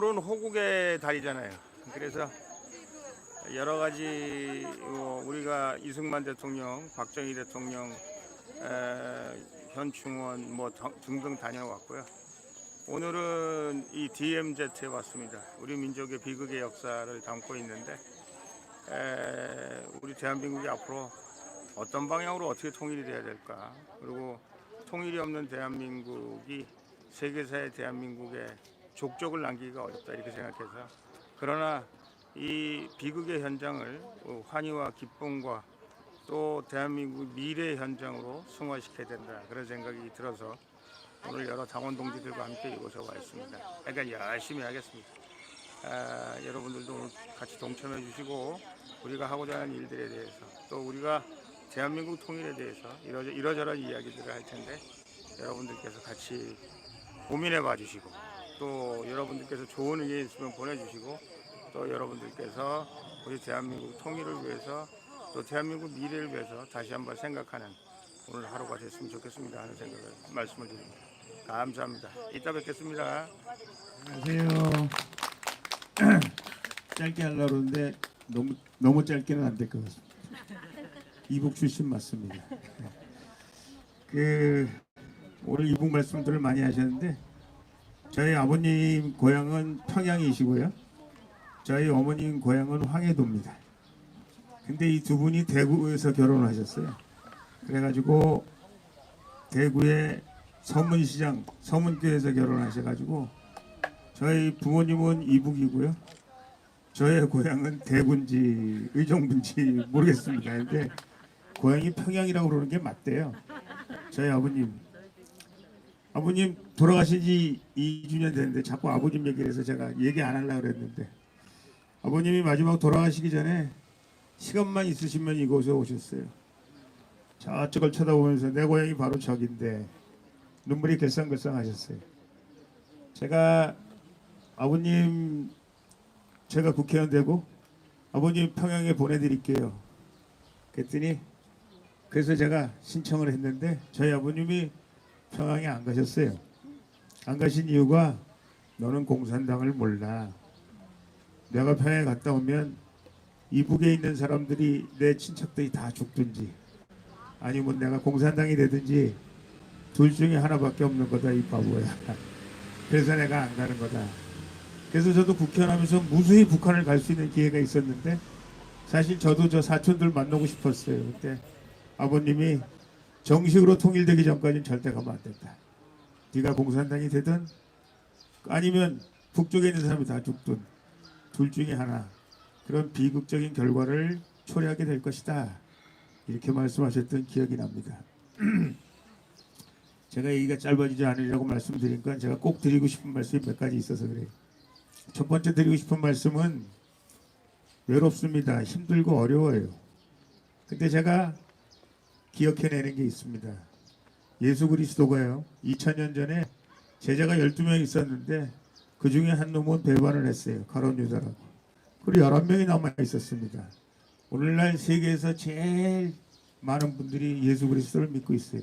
오늘은 호국의 달이잖아요. 그래서 여러 가지 우리가 이승만 대통령, 박정희 대통령, 현충원 뭐 등등 다녀왔고요. 오늘은 이 DMZ에 왔습니다. 우리 민족의 비극의 역사를 담고 있는데 우리 대한민국이 앞으로 어떤 방향으로 어떻게 통일이 돼야 될까, 그리고 통일이 없는 대한민국이 세계사의 대한민국에 족적을 남기기가 어렵다 이렇게 생각해서, 그러나 이 비극의 현장을 환희와 기쁨과 또 대한민국 미래의 현장으로 승화시켜야 된다, 그런 생각이 들어서 오늘 여러 당원 동지들과 함께 이곳에 와 있습니다. 그러니까 열심히 하겠습니다. 여러분들도 오늘 같이 동참해 주시고 우리가 하고자 하는 일들에 대해서, 또 우리가 대한민국 통일에 대해서 이러저런 이야기들을 할 텐데 여러분들께서 같이 고민해 봐 주시고, 또 여러분들께서 좋은 의견 있으면 보내주시고, 또 여러분들께서 우리 대한민국 통일을 위해서 또 대한민국 미래를 위해서 다시 한번 생각하는 오늘 하루가 됐으면 좋겠습니다 하는 생각을 말씀을 드립니다. 감사합니다. 이따 뵙겠습니다. 안녕하세요. 짧게 하려고 그러는데 너무 짧게는 안 될 것 같습니다. 이북 출신 맞습니다. 오늘 이북 말씀들을 많이 하셨는데, 저희 아버님 고향은 평양이시고요, 저희 어머님 고향은 황해도입니다. 근데 이 두 분이 대구에서 결혼을 하셨어요. 그래가지고 대구의 서문시장 서문교에서 결혼하셔가지고 저희 부모님은 이북이고요, 저의 고향은 대구인지 의정부인지 모르겠습니다. 근데 고향이 평양이라고 그러는 게 맞대요. 저희 아버님 돌아가신 지 2주년 됐는데 자꾸 아버님 얘기를 해서 제가 얘기 안 하려고 그랬는데, 아버님이 마지막 돌아가시기 전에 시간만 있으시면 이곳에 오셨어요. 저쪽을 쳐다보면서 내 고향이 바로 저긴데 눈물이 글썽글썽 하셨어요. 제가 아버님, 제가 국회의원 되고 아버님 평양에 보내드릴게요 그랬더니, 그래서 제가 신청을 했는데 저희 아버님이 평양에 안 가셨어요. 안 가신 이유가, 너는 공산당을 몰라. 내가 평양에 갔다 오면 이북에 있는 사람들이, 내 친척들이 다 죽든지 아니면 내가 공산당이 되든지 둘 중에 하나밖에 없는 거다 이 바보야. 그래서 내가 안 가는 거다. 그래서 저도 국회의원 하면서 무수히 북한을 갈 수 있는 기회가 있었는데, 사실 저도 저 사촌들 만나고 싶었어요. 그때 아버님이 정식으로 통일되기 전까지는 절대 가면 안 된다. 네가 공산당이 되든 아니면 북쪽에 있는 사람이 다 죽든 둘 중에 하나, 그런 비극적인 결과를 초래하게 될 것이다, 이렇게 말씀하셨던 기억이 납니다. 제가 얘기가 짧아지지 않으려고 말씀드린 건 제가 꼭 드리고 싶은 말씀이 몇 가지 있어서 그래요. 첫 번째 드리고 싶은 말씀은, 외롭습니다. 힘들고 어려워요. 근데 제가 기억해내는 게 있습니다. 예수 그리스도가요, 2000년 전에 제자가 12명 있었는데 그 중에 한 놈은 배반을 했어요. 가룟 유다라고. 그리고 11명이 남아 있었습니다. 오늘날 세계에서 제일 많은 분들이 예수 그리스도를 믿고 있어요.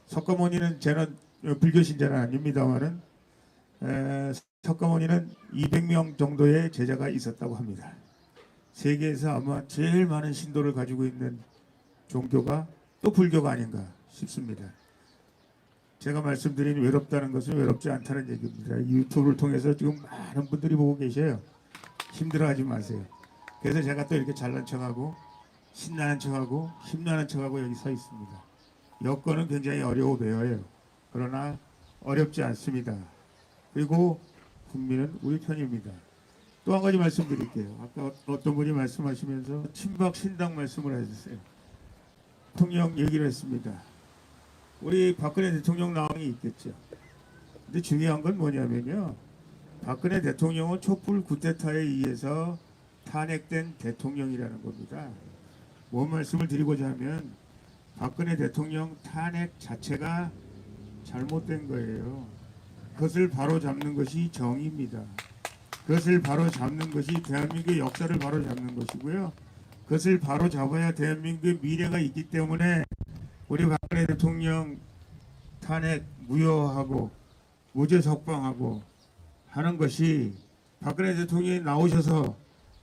석가모니는, 저는 불교 신자는 아닙니다만은 석가모니는 200명 정도의 제자가 있었다고 합니다. 세계에서 아마 제일 많은 신도를 가지고 있는 종교가 또 불교가 아닌가 싶습니다. 제가 말씀드린 외롭다는 것은 외롭지 않다는 얘기입니다. 유튜브를 통해서 지금 많은 분들이 보고 계셔요. 힘들어하지 마세요. 그래서 제가 또 이렇게 잘난 척하고 신나는 척하고 힘나는 척하고 여기 서 있습니다. 여건은 굉장히 어려워 보여요. 그러나 어렵지 않습니다. 그리고 국민은 우리 편입니다. 또 한 가지 말씀드릴게요. 아까 어떤 분이 말씀하시면서 친박 신당 말씀을 해주세요. 대통령 얘기를 했습니다. 우리 박근혜 대통령 나왕이 있겠죠. 근데 중요한 건 뭐냐면요, 박근혜 대통령은 촛불 쿠데타에 의해서 탄핵된 대통령이라는 겁니다. 뭔 말씀을 드리고자 하면, 박근혜 대통령 탄핵 자체가 잘못된 거예요. 그것을 바로 잡는 것이 정의입니다. 그것을 바로 잡는 것이 대한민국의 역사를 바로 잡는 것이고요. 그것을 바로 잡아야 대한민국의 미래가 있기 때문에 우리 박근혜 대통령 탄핵 무효하고 무죄 석방하고 하는 것이 박근혜 대통령이 나오셔서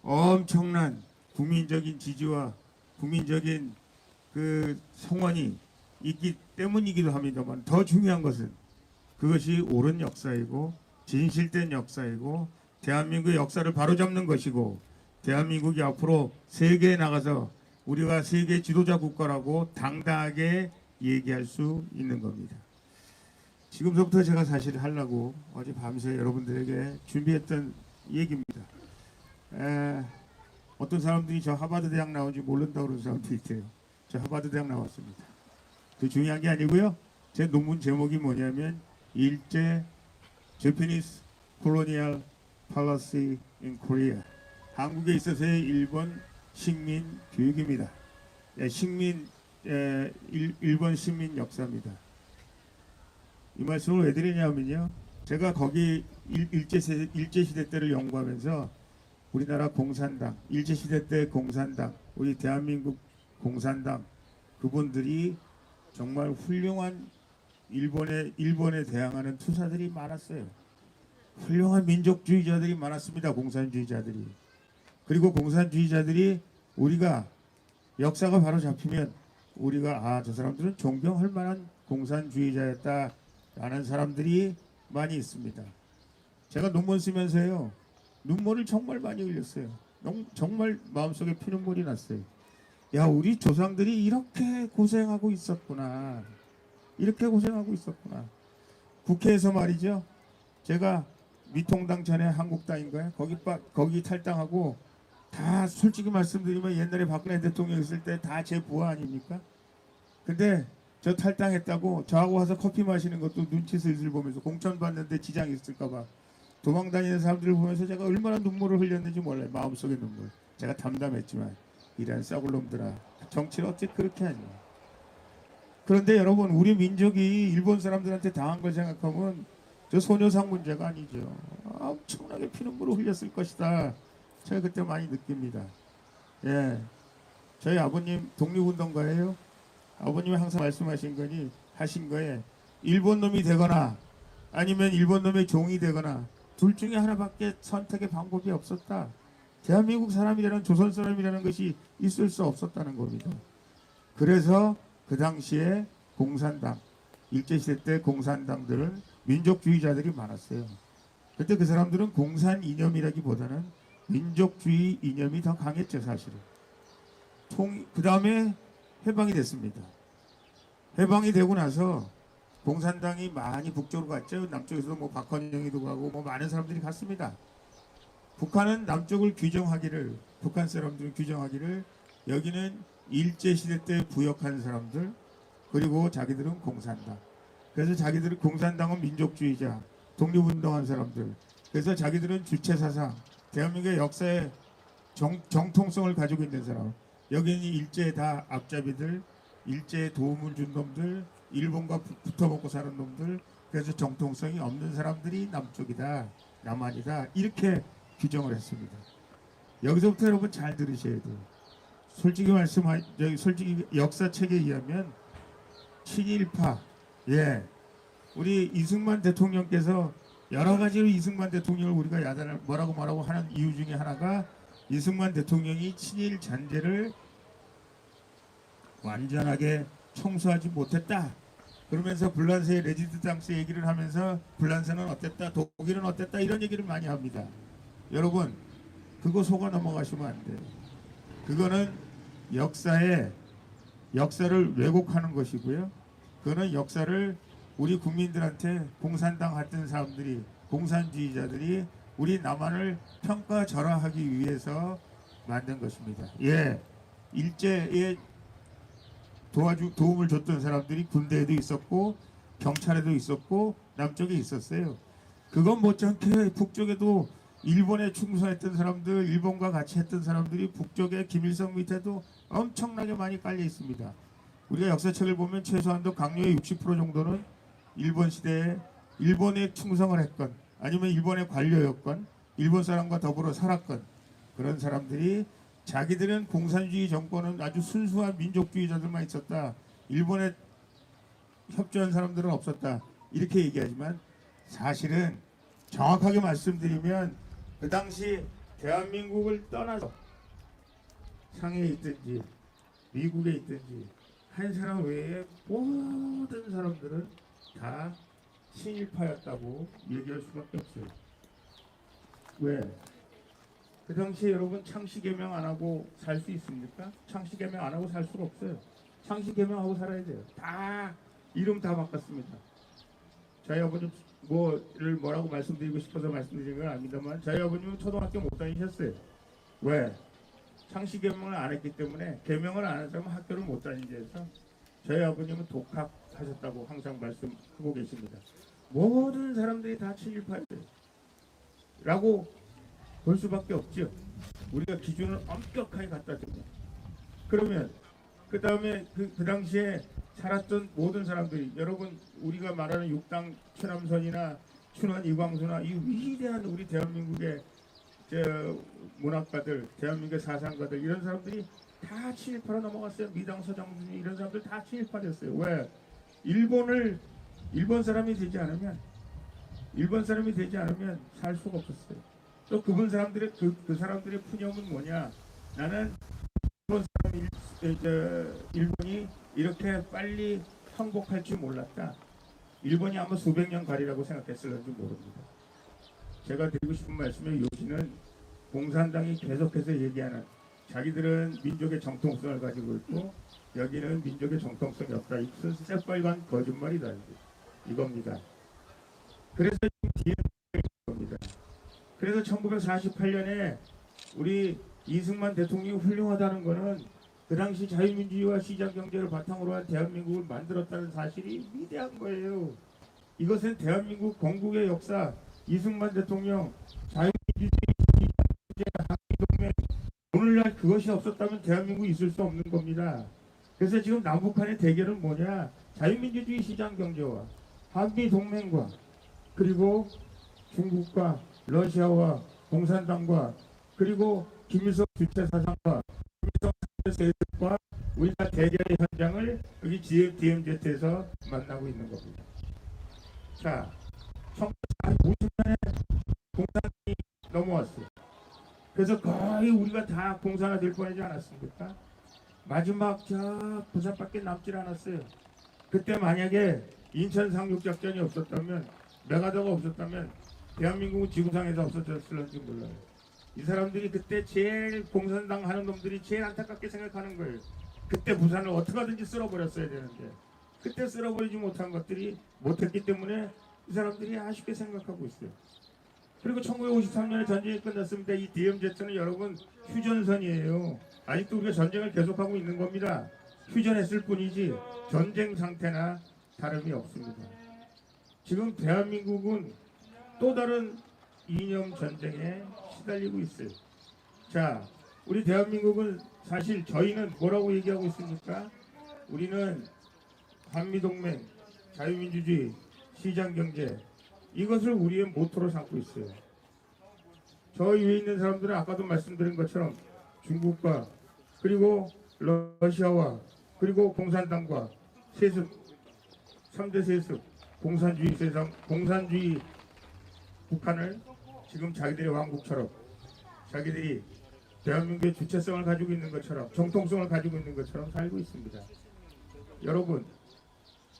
엄청난 국민적인 지지와 국민적인 그 성원이 있기 때문이기도 합니다만, 더 중요한 것은 그것이 옳은 역사이고 진실된 역사이고 대한민국의 역사를 바로잡는 것이고, 대한민국이 앞으로 세계에 나가서 우리가 세계 지도자 국가라고 당당하게 얘기할 수 있는 겁니다. 지금부터 제가 사실 하려고 어제 밤새 여러분들에게 준비했던 얘기입니다. 어떤 사람들이 저 하버드 대학 나온지 모른다고 그러는 사람도 있대요. 저 하버드 대학 나왔습니다. 그 중요한 게 아니고요. 제 논문 제목이 뭐냐면 일제 Japanese Colonial Policy in Korea, 한국에 있어서의 일본 식민 교육입니다. 일본 식민 역사입니다. 이 말씀을 왜 드리냐면요, 제가 거기 일제시대 때를 연구하면서 우리나라 공산당, 일제시대 때 공산당, 우리 대한민국 공산당, 그분들이 정말 훌륭한 일본에 대항하는 투사들이 많았어요. 훌륭한 민족주의자들이 많았습니다. 공산주의자들이. 그리고 공산주의자들이 우리가 역사가 바로 잡히면 우리가 저 사람들은 존경할 만한 공산주의자였다라는 사람들이 많이 있습니다. 제가 논문 쓰면서요, 눈물을 정말 많이 흘렸어요. 정말 마음속에 피눈물이 났어요. 야, 우리 조상들이 이렇게 고생하고 있었구나. 이렇게 고생하고 있었구나. 국회에서 말이죠, 제가 미통당 전에 한국당인가요? 거기 탈당하고, 다 솔직히 말씀드리면 옛날에 박근혜 대통령 있을 때 다 제 부하 아닙니까? 근데 저 탈당했다고 저하고 와서 커피 마시는 것도 눈치 슬슬 보면서 공천 받는데 지장이 있을까봐 도망다니는 사람들을 보면서 제가 얼마나 눈물을 흘렸는지 몰라요. 마음속의 눈물. 제가 담담했지만, 이런 썩을 놈들아, 정치를 어째 그렇게 하냐. 그런데 여러분, 우리 민족이 일본 사람들한테 당한 걸 생각하면 저 소녀상 문제가 아니죠. 엄청나게 피눈물을 흘렸을 것이다. 제가 그때 많이 느낍니다. 예, 저희 아버님 독립운동가예요. 아버님이 항상 말씀하신 거에 일본 놈이 되거나 아니면 일본 놈의 종이 되거나 둘 중에 하나밖에 선택의 방법이 없었다. 대한민국 사람이라는, 조선 사람이라는 것이 있을 수 없었다는 겁니다. 그래서 그 당시에 공산당, 일제시대 때 공산당들은 민족주의자들이 많았어요. 그때 그 사람들은 공산 이념이라기보다는 민족주의 이념이 더 강했죠, 사실은. 그 다음에 해방이 됐습니다. 해방이 되고 나서 공산당이 많이 북쪽으로 갔죠. 남쪽에서도 뭐 박헌영이도 가고 뭐 많은 사람들이 갔습니다. 북한은 남쪽을 북한 사람들은 규정하기를 여기는 일제시대 때 부역한 사람들, 그리고 자기들은 공산당. 그래서 자기들은 공산당은 민족주의자, 독립운동한 사람들. 그래서 자기들은 주체사상, 대한민국의 역사의 정통성을 가지고 있는 사람. 여기는 일제의 다 앞잡이들, 일제에 도움을 준 놈들, 일본과 붙어먹고 사는 놈들, 그래서 정통성이 없는 사람들이 남쪽이다, 남한이다, 이렇게 규정을 했습니다. 여기서부터 여러분 잘 들으셔야 돼요. 솔직히 역사책에 의하면 친일파, 우리 이승만 대통령께서 여러 가지로 이승만 대통령을 우리가 야단을 뭐라고 하는 이유 중에 하나가, 이승만 대통령이 친일 잔재를 완전하게 청소하지 못했다. 그러면서 불란서의 레지스탕스 얘기를 하면서 불란서는 어땠다, 독일은 어땠다, 이런 얘기를 많이 합니다. 여러분, 그거 속아 넘어가시면 안 돼요. 그거는 역사를 왜곡하는 것이고요. 그거는 역사를 우리 국민들한테 공산당 했던 사람들이, 공산주의자들이 우리 남한을 평가절하하기 위해서 만든 것입니다. 일제에 도움을 줬던 사람들이 군대에도 있었고 경찰에도 있었고 남쪽에 있었어요. 그건 못지않게 북쪽에도 일본에 충성했던 사람들, 일본과 같이 했던 사람들이 북쪽에 김일성 밑에도 엄청나게 많이 깔려 있습니다. 우리가 역사책을 보면 최소한도 강요의 60% 정도는 일본 시대에 일본에 충성을 했건, 아니면 일본의 관료였건, 일본 사람과 더불어 살았건, 그런 사람들이 자기들은 공산주의 정권은 아주 순수한 민족주의자들만 있었다, 일본에 협조한 사람들은 없었다, 이렇게 얘기하지만 사실은 정확하게 말씀드리면 그 당시 대한민국을 떠나서 상해에 있든지 미국에 있든지 한 사람 외에 모든 사람들은 다 친일파였다고 얘기할 수밖에 없어요. 왜? 그 당시에 여러분 창씨개명 안 하고 살 수 있습니까? 창씨개명 안 하고 살 수가 없어요. 창씨개명하고 살아야 돼요. 다 이름 다 바꿨습니다. 저희 아버님 뭐라고 말씀드리고 싶어서 말씀드리는 건 아닙니다만 저희 아버님은 초등학교 못 다니셨어요. 왜? 창씨 개명을 안 했기 때문에 개명을 안 했다면 학교를 못 다니지 해서 저희 아버님은 독학하셨다고 항상 말씀하고 계십니다. 모든 사람들이 다 친일파예요. 라고 볼 수밖에 없죠. 우리가 기준을 엄격하게 갖다 줍니다. 그러면 그 다음에 그 당시에 살았던 모든 사람들이 여러분 우리가 말하는 육당 최남선이나 춘원 이광수나 이 위대한 우리 대한민국의 문학가들, 대한민국의 사상가들 이런 사람들이 다 친일파로 넘어갔어요. 미당 서장순이 이런 사람들 다 친일파 됐어요. 왜? 일본 사람이 되지 않으면 살 수가 없었어요. 또 그분 사람들의 그 사람들의 푸념은 뭐냐? 나는 일본이 이렇게 빨리 항복할 줄 몰랐다. 일본이 아마 수백 년 가리라고 생각했을지 모릅니다. 제가 드리고 싶은 말씀은 요지는 공산당이 계속해서 얘기하는 자기들은 민족의 정통성을 가지고 있고 여기는 민족의 정통성이 없다. 이것은 새빨간 거짓말이다. 이겁니다. 그래서 지금 겁니다. 그래서 1948년에 우리 이승만 대통령이 훌륭하다는 것은 그 당시 자유민주주의와 시장경제를 바탕으로 한 대한민국을 만들었다는 사실이 위대한 거예요. 이것은 대한민국 건국의 역사, 이승만 대통령, 자유민주주의, 시장경제, 한미동맹, 오늘날 그것이 없었다면 대한민국이 있을 수 없는 겁니다. 그래서 지금 남북한의 대결은 뭐냐? 자유민주주의 시장경제와 한미동맹과 그리고 중국과 러시아와 공산당과 그리고 김일성 주체 사상과 김일성 세력과 우리가 대결의 현장을 여기 DMZ에서 만나고 있는 겁니다. 자, 1950년에 공산당이 넘어왔어요. 그래서 거의 우리가 다 공산화 될 뻔하지 않았습니까? 마지막 부산밖에 남질 않았어요. 그때 만약에 인천 상륙작전이 없었다면 메가더가 없었다면 대한민국은 지구상에서 없어졌을지 몰라요. 이 사람들이 그때 제일 공산당 하는 놈들이 제일 안타깝게 생각하는 거예요. 그때 부산을 어떻게 하든지 쓸어버렸어야 되는데 그때 쓸어버리지 못한 것들이 못했기 때문에 이 사람들이 아쉽게 생각하고 있어요. 그리고 1953년에 전쟁이 끝났습니다. 이 DMZ는 여러분 휴전선이에요. 아직도 우리가 전쟁을 계속하고 있는 겁니다. 휴전했을 뿐이지 전쟁 상태나 다름이 없습니다. 지금 대한민국은 또 다른 이념 전쟁에 시달리고 있어요. 자, 우리 대한민국은 사실 저희는 뭐라고 얘기하고 있습니까? 우리는 한미동맹, 자유민주주의, 시장경제 이것을 우리의 모토로 삼고 있어요. 저 위에 있는 사람들은 아까도 말씀드린 것처럼 중국과 그리고 러시아와 그리고 공산당과 세습 3대 세습 공산주의 세상 공산주의 북한을 지금 자기들의 왕국처럼 자기들이 대한민국의 주체성을 가지고 있는 것처럼 정통성을 가지고 있는 것처럼 살고 있습니다.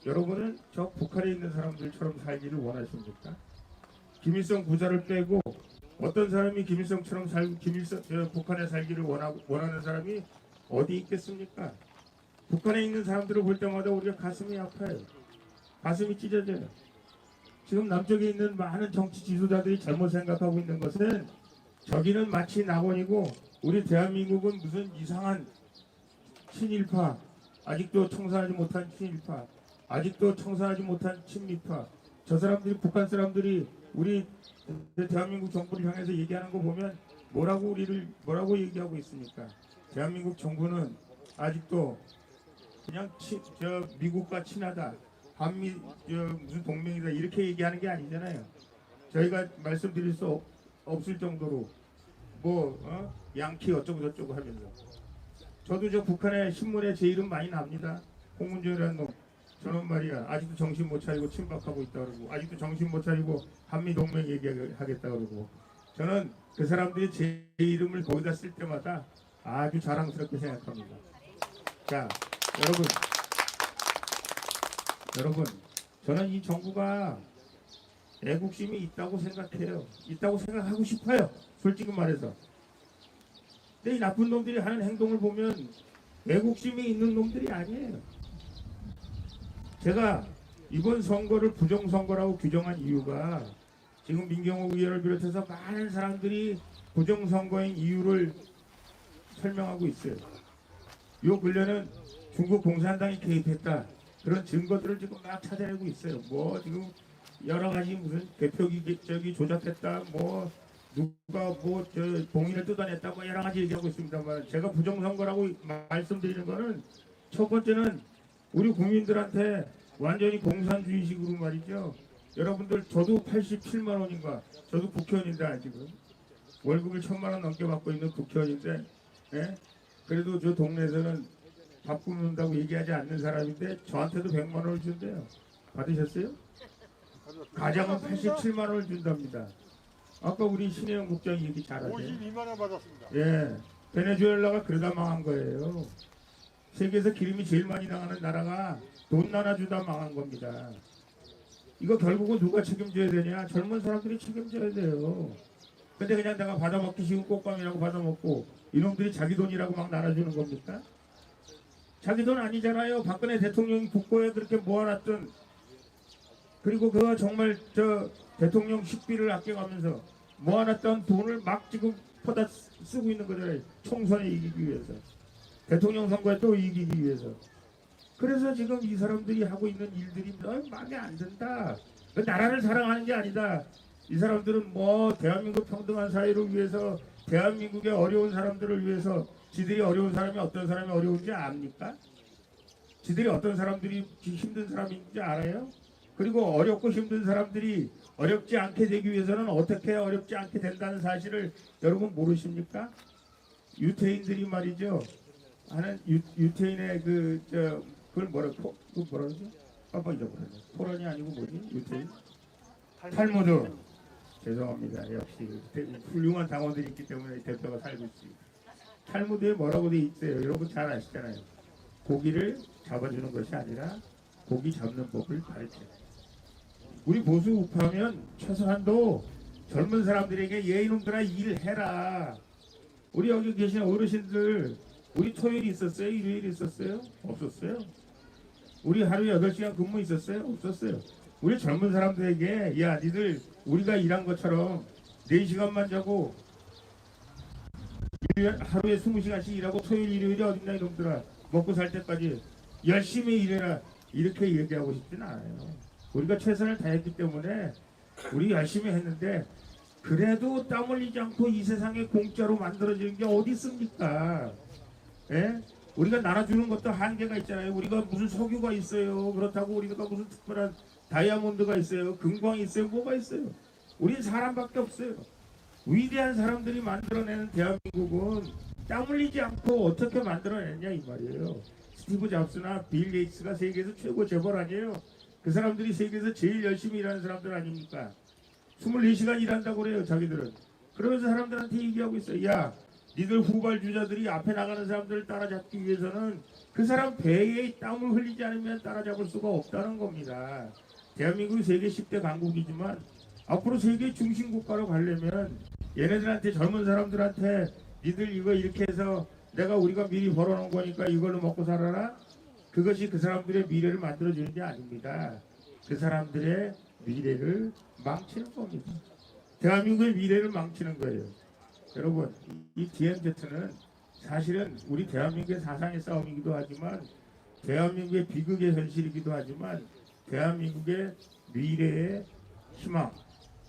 여러분은 저 북한에 있는 사람들처럼 살기를 원하십니까? 김일성 부자를 빼고 어떤 사람이 김일성처럼 북한에 살기를 원하는 사람이 어디 있겠습니까? 북한에 있는 사람들을 볼 때마다 우리가 가슴이 아파요. 가슴이 찢어져요. 지금 남쪽에 있는 많은 정치 지도자들이 잘못 생각하고 있는 것은 저기는 마치 낙원이고 우리 대한민국은 무슨 이상한 친일파, 아직도 청산하지 못한 친일파, 아직도 청산하지 못한 친미파. 저 사람들이 북한 사람들이 우리 대한민국 정부를 향해서 얘기하는 거 보면 뭐라고 얘기하고 있습니까? 대한민국 정부는 아직도 그냥 미국과 친하다. 한미 무슨 동맹이다 이렇게 얘기하는 게 아니잖아요. 저희가 말씀드릴 수 없을 정도로 양키 어쩌고 저쩌고 하면서 저도 저 북한의 신문에 제 이름 많이 납니다. 홍문정이라는 놈 저는 말이야 아직도 정신 못 차리고 침박하고 있다 그러고 아직도 정신 못 차리고 한미동맹 얘기하겠다 그러고 저는 그 사람들이 제 이름을 거기다 쓸 때마다 아주 자랑스럽게 생각합니다. 자, 여러분, 저는 이 정부가 애국심이 있다고 생각해요. 있다고 생각하고 싶어요. 솔직히 말해서. 근데 이 나쁜 놈들이 하는 행동을 보면 애국심이 있는 놈들이 아니에요. 제가 이번 선거를 부정선거라고 규정한 이유가 지금 민경호 의원을 비롯해서 많은 사람들이 부정선거인 이유를 설명하고 있어요. 요 근래는 중국 공산당이 개입했다. 그런 증거들을 지금 막 찾아내고 있어요. 뭐 지금 여러 가지 무슨 대표기 조작했다. 뭐 누가 뭐 저 봉인을 뜯어냈다. 뭐 여러 가지 얘기하고 있습니다만 제가 부정선거라고 말씀드리는 거는 첫 번째는 우리 국민들한테 완전히 공산주의식으로 말이죠. 여러분들 저도 87만 원인가 저도 국회의원인데 지금 월급을 1,000만 원 넘게 받고 있는 국회의원인데 예? 그래도 저 동네에서는 밥 굶는다고 얘기하지 않는 사람인데 저한테도 100만 원을 준대요. 받으셨어요? 가장은 87만 원을 준답니다. 아까 우리 신혜영 국장이 얘기 잘하네. 52만 원 받았습니다. 예, 베네수엘라가 그러다 망한 거예요. 세계에서 기름이 제일 많이 나가는 나라가 돈 나눠주다 망한 겁니다. 이거 결국은 누가 책임져야 되냐? 젊은 사람들이 책임져야 돼요. 근데 그냥 내가 받아먹기 쉬운 꽃감이라고 받아먹고 이놈들이 자기 돈이라고 막 나눠주는 겁니까? 자기 돈 아니잖아요. 박근혜 대통령이 국고에 그렇게 모아놨던 그리고 그거 정말 저 대통령 식비를 아껴가면서 모아놨던 돈을 막 지금 퍼다 쓰고 있는 거잖아요. 총선에 이기기 위해서. 대통령 선거에 또 이기기 위해서. 그래서 지금 이 사람들이 하고 있는 일들이 마음에 안 든다. 나라를 사랑하는 게 아니다. 이 사람들은 뭐 대한민국 평등한 사회를 위해서 대한민국의 어려운 사람들을 위해서 지들이 어려운 사람이 어떤 사람이 어려운지 압니까? 지들이 어떤 사람들이 힘든 사람인지 알아요? 그리고 어렵고 힘든 사람들이 어렵지 않게 되기 위해서는 어떻게 어렵지 않게 된다는 사실을 여러분 모르십니까? 유태인들이 말이죠. 하는 유태인의 그걸 뭐라고 그러죠? 깜빡 잊어버렸네. 토론이 아니고 뭐지? 유태인? 탈무드. 죄송합니다. 역시 훌륭한 당원들이 있기 때문에 대표가 살고 있습니다. 탈무드에 뭐라고 돼 있어요? 여러분 잘 아시잖아요. 고기를 잡아주는 것이 아니라 고기 잡는 법을 가르쳐요. 우리 보수 우파면 최소한도 젊은 사람들에게 이놈들아 일해라. 우리 여기 계신 어르신들 우리 토요일 있었어요? 일요일 있었어요? 없었어요? 우리 하루에 8시간 근무 있었어요? 없었어요? 우리 젊은 사람들에게 야 니들 우리가 일한 것처럼 4시간만 자고 하루에 20시간씩 일하고 토요일 일요일이 어딨나 이놈들아 먹고 살 때까지 열심히 일해라 이렇게 얘기하고 싶진 않아요. 우리가 최선을 다했기 때문에 우리 열심히 했는데 그래도 땀 흘리지 않고 이 세상에 공짜로 만들어지는 게 어디 있습니까? 예? 우리가 나눠주는 것도 한계가 있잖아요. 우리가 무슨 석유가 있어요. 그렇다고 우리가 무슨 특별한 다이아몬드가 있어요. 금광이 있어요. 뭐가 있어요. 우린 사람밖에 없어요. 위대한 사람들이 만들어내는 대한민국은 땀 흘리지 않고 어떻게 만들어냈냐 이 말이에요. 스티브 잡스나 빌 게이츠가 세계에서 최고 재벌 아니에요. 그 사람들이 세계에서 제일 열심히 일하는 사람들 아닙니까? 24시간 일한다고 그래요 자기들은. 그러면서 사람들한테 얘기하고 있어요. 야 니들 후발주자들이 앞에 나가는 사람들을 따라잡기 위해서는 그 사람 배에 땀을 흘리지 않으면 따라잡을 수가 없다는 겁니다. 대한민국이 세계 10대 강국이지만 앞으로 세계 중심국가로 가려면 얘네들한테 젊은 사람들한테 니들 이거 이렇게 해서 우리가 미리 벌어놓은 거니까 이걸로 먹고 살아라. 그것이 그 사람들의 미래를 만들어주는 게 아닙니다. 그 사람들의 미래를 망치는 겁니다. 대한민국의 미래를 망치는 거예요. 여러분 이 DMZ는 사실은 우리 대한민국의 사상의 싸움이기도 하지만 대한민국의 비극의 현실이기도 하지만 대한민국의 미래의 희망,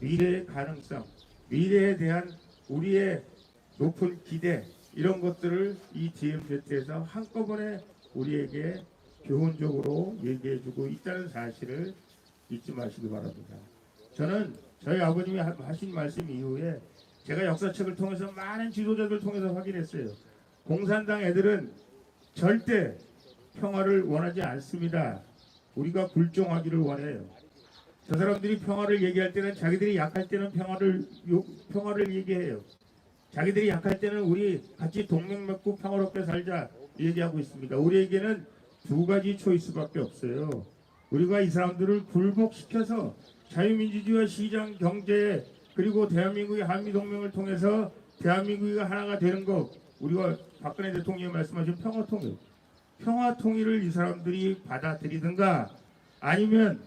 미래의 가능성, 미래에 대한 우리의 높은 기대 이런 것들을 이 DMZ에서 한꺼번에 우리에게 교훈적으로 얘기해주고 있다는 사실을 잊지 마시기 바랍니다. 저는 저희 아버님이 하신 말씀 이후에 제가 역사책을 통해서 많은 지도자들 통해서 확인했어요. 공산당 애들은 절대 평화를 원하지 않습니다. 우리가 불종하기를 원해요. 저 사람들이 평화를 얘기할 때는 자기들이 약할 때는 평화를 얘기해요. 자기들이 약할 때는 우리 같이 동맹 맺고 평화롭게 살자 얘기하고 있습니다. 우리에게는 두 가지 초이스밖에 없어요. 우리가 이 사람들을 굴복시켜서 자유민주주의와 시장 경제 그리고 대한민국의 한미동맹을 통해서 대한민국이 하나가 되는 것, 우리가 박근혜 대통령이 말씀하신 평화통일을 이 사람들이 받아들이든가 아니면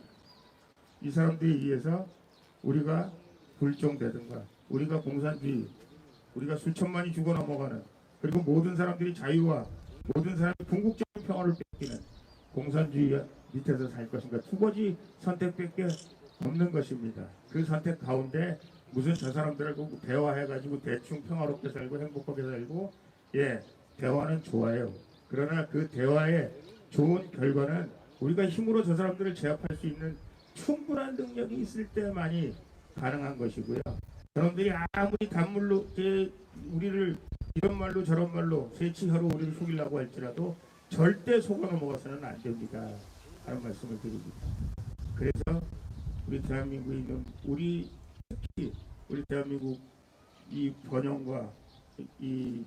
이 사람들에 의해서 우리가 불종되든가, 우리가 공산주의, 우리가 수천만이 죽어 넘어가는, 그리고 모든 사람들이 자유와 모든 사람이 궁극적인 평화를 뺏기는 공산주의 밑에서 살 것인가, 두 가지 선택밖에 없는 것입니다. 그 선택 가운데 무슨 저 사람들하고 대화해가지고 대충 평화롭게 살고 행복하게 살고, 예, 대화는 좋아요. 그러나 그 대화의 좋은 결과는 우리가 힘으로 저 사람들을 제압할 수 있는 충분한 능력이 있을 때만이 가능한 것이고요. 여러분들이 아무리 단물로 우리를 이런 말로 저런 말로 세치하러 우리를 속이려고 할지라도 절대 속아 넘어가서는 안 됩니다 하는 말씀을 드립니다. 그래서 우리 대한민국에 있는 특히 우리 대한민국 이 번영과 이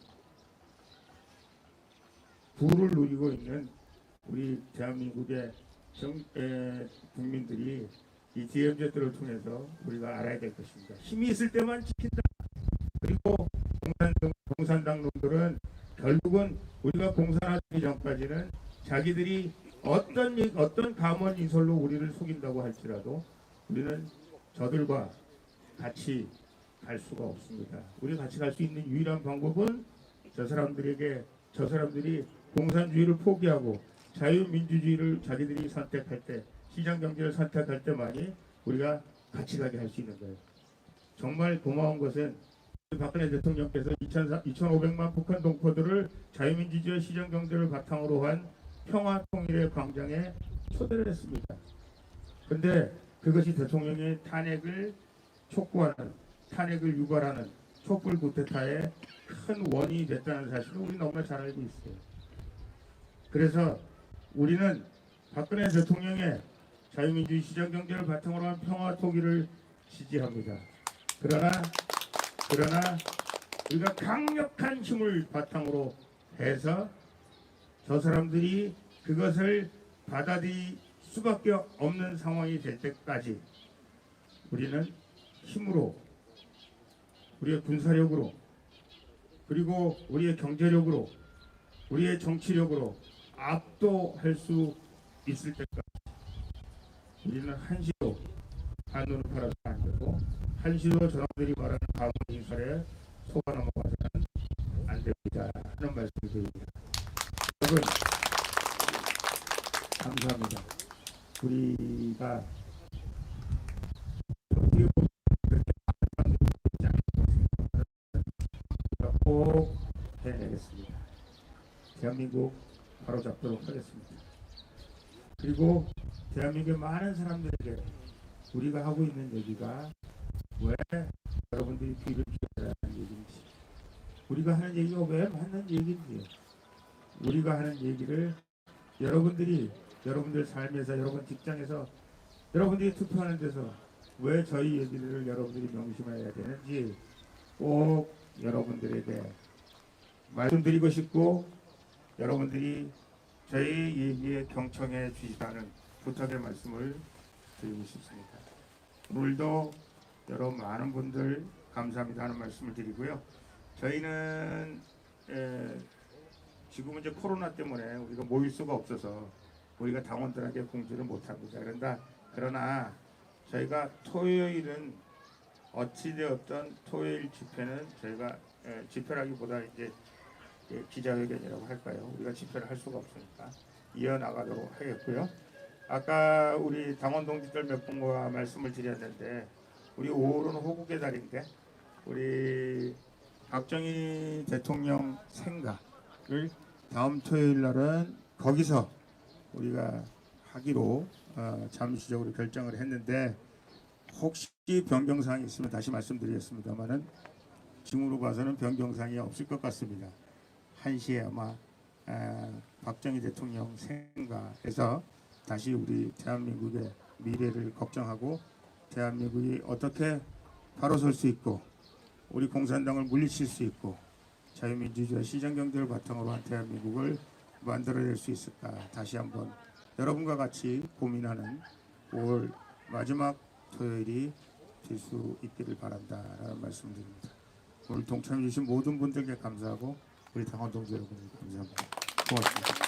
부를 누리고 있는 우리 대한민국의 국민들이 이 DMZ들을 통해서 우리가 알아야 될 것입니다. 힘이 있을 때만 지킨다. 그리고 공산당 놈들은 결국은 우리가 공산화되기 전까지는 자기들이 어떤 감언 이설로 우리를 속인다고 할지라도 우리는 저들과 같이 갈 수가 없습니다. 우리 같이 갈 수 있는 유일한 방법은 저 사람들이 공산주의를 포기하고 자유민주주의를 자기들이 선택할 때, 시장경제를 선택할 때만이 우리가 같이 가게 할 수 있는 거예요. 정말 고마운 것은 박근혜 대통령께서 2,500만 북한 동포들을 자유민주주의 시장경제를 바탕으로 한 평화통일의 광장에 초대를 했습니다. 그런데 그것이 대통령의 탄핵을 촉구하는, 탄핵을 유발하는 촛불 쿠데타의 큰 원인이 됐다는 사실을 우리 너무나 잘 알고 있어요. 그래서 우리는 박근혜 대통령의 자유민주주의 시장경제를 바탕으로 한 평화통일을 지지합니다. 그러나 우리가 강력한 힘을 바탕으로 해서 저 사람들이 그것을 받아들일 수밖에 없는 상황이 될 때까지 우리는 힘으로, 우리의 군사력으로, 그리고 우리의 경제력으로, 우리의 정치력으로 압도할 수 있을 때까지 우리는 한시도 한눈을 팔아서 안 되고, 한시도 저놈들이 말하는 가문 인설에 속아 넘어가서는 안 됩니다 하는 말씀을 드립니다. 여러분 감사합니다. 우리가 꼭 해내겠습니다. 대한민국 바로 잡도록 하겠습니다. 그리고 대한민국의 많은 사람들에게 우리가 하고 있는 얘기가 왜 여러분들이 귀를 기울여야 하는 얘기인지, 우리가 하는 얘기가 왜 맞는 얘기인지, 우리가 하는 얘기를 여러분들 삶에서, 여러분 직장에서, 여러분들이 투표하는 데서 왜 저희 얘기를 여러분들이 명심해야 되는지 꼭 여러분들에게 말씀드리고 싶고, 여러분들이 저희 얘기에 경청해 주시다는 부탁의 말씀을 드리고 싶습니다. 오늘도 여러분 많은 분들 감사합니다 하는 말씀을 드리고요. 저희는 지금은 이제 코로나 때문에 우리가 모일 수가 없어서 우리가 당원들에게 공지를 못합니다. 그러나 저희가 토요일은 어찌되었던 토요일 집회는 저희가 집회라기보다 이제 기자회견이라고 할까요? 우리가 집회를 할 수가 없으니까 이어나가도록 하겠고요. 아까 우리 당원 동지들 몇 분과 말씀을 드렸는데, 우리 5월은 호국의 달인데 우리 박정희 대통령 생가를 다음 토요일 날은 거기서 우리가 하기로 잠시적으로 결정을 했는데, 혹시 변경사항이 있으면 다시 말씀드리겠습니다만은 지금으로 봐서는 변경사항이 없을 것 같습니다. 1시에 아마 박정희 대통령 생가에서 다시 우리 대한민국의 미래를 걱정하고 대한민국이 어떻게 바로 설 수 있고 우리 공산당을 물리칠 수 있고 자유민주주의와 시장경제를 바탕으로 한 대한민국을 만들어낼 수 있을까 다시 한번 여러분과 같이 고민하는 5월 마지막 토요일이 될 수 있기를 바란다라는 말씀드립니다. 오늘 동참해 주신 모든 분들께 감사하고 우리 당원 동지 여러분께 감사합니다. 고맙습니다.